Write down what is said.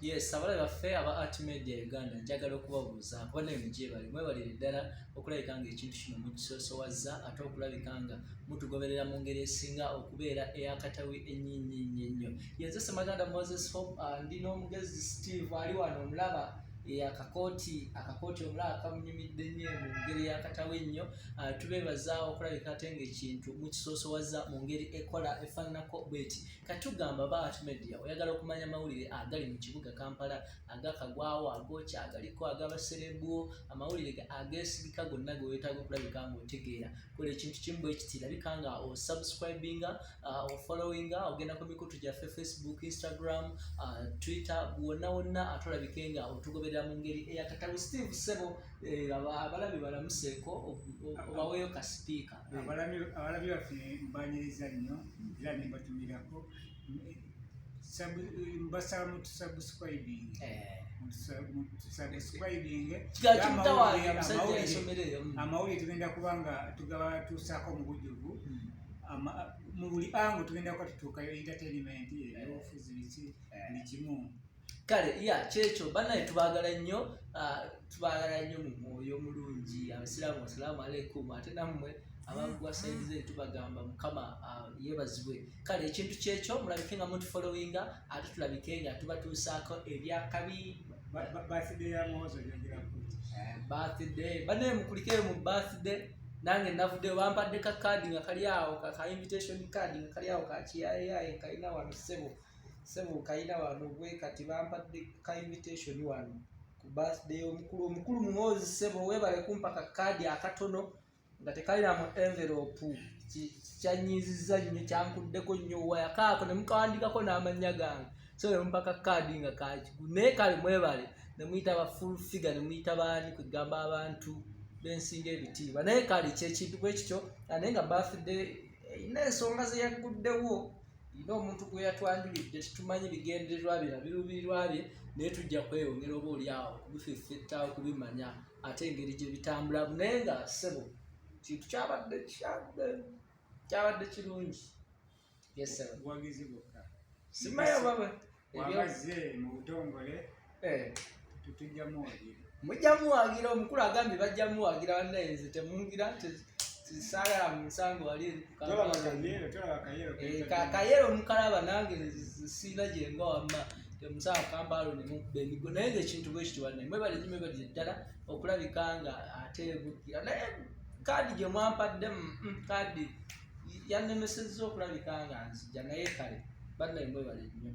Yes, abalabe baffe aba Art Media Uganda njagala okubabuuza kubona emije bali mwebalire ddala okulabika nga ekintu kino mukisosowaza ate okulabika nga mutugoberera mu ngeri esinga okubeera ey'akatawi ennyo ennyo. Yenze Ssemaganda Moses Hope ndi n'omugezi Steve ali wano omulaba akakooti omulaba kamunyumidde nnyo mu ngeri y'akatawi ennyo. Tubeebaza okulabika ate ng'ekintu mukisosowaza mu ngeri ekola efaananako bweti. Katugamba ba Art Media oyagala okumanya amawulire agali mu kibuga Kampala agakagwawo agokya agaliko ag'abaserebu amawulire ageesigika gonna ge weetaaga okulabika ng'otegeera. Kola ekintu kimu bwe kiti labika nga osubscribinga ofollowinga ogenda ku mikutu gyaffe Facebook, Instagram, Twitter wonna ate olabike nga otugoberera mu ngeri ey'akatawi. Steve Ssebo abalabi balamuseeko obaweeyo ka sipiika. Abalabi baffe mbanyiriza nnyo era ne mbatumirako mbasaba mutusubscribing amawulire tugenda kubanga tugabatuusaako mu bujjuvu mu buli ango tugenda kuba tutuukayo entertainment ebyobufuzi biki buli kimu. Kale kyekyo bannaye tubaagala nnyo mu mwoyo omulungi. Abasiraamu assalaamu alaikum, ate nammwe abagwa saidize tubagamba mukama yeebazibwe. Kale ekintu kyekyo mulabike nga mutufollowinga ate tulabike nga tubatuusaako ebyakabi. Birthday ya Muhoozi oyogerako birthday bannaye mukulikeyo mu birthday. Nange navuddeyo bampadde ka kaadi nga kali awo ka invitation card nga kali awo ka kiyayaye kalina wano Ssebo kalina wano bwe kati bampadde ka invitation wano ku birthday omukulu Muhoozi Ssebo weebale kumpa ka kaadi akatono nga tekalina mu envelope kyanyizizza nnyo kyankuddeko nnyo wayakaako ne mukawandikako n'amannya gange so ne mumpa ka kaadi nga kakigu naye kale mwebale ne muyita ba full figure ne muyita baani kwegamba abantu bensinga ebitiibwa naye kale kyekintu bwe kityo naye nga birthday ina ensonga ze yagguddewo ina omuntu gwe yatwanjulidde tetumanyi bigendererwa bye biruubirirwa bye naye tujja kweyongera oba oli awo kubifeffettaawo kubimanya ate engeri gye bitambula naye nga Ssebo kintu kyabadde kirungi. Yes sir. Buwagizi bwokka simayo baba wabazze mu butongole tutujja muwagira mujja muwagira omukulu agambye bajja muwagira bannayenze temungira saagala mu nsango wali kayero omukalaba nange siina gyenga wamma temusaala Kampala ne mukuba emigo naye ng'ekintu bwe kityo wannaye mwebale ddala okulabika nga ate bukkira naye kaadi gye mwampadde kaadi yannemesezza okulabika nga nzija naye kale bannaye mwebale nnyo.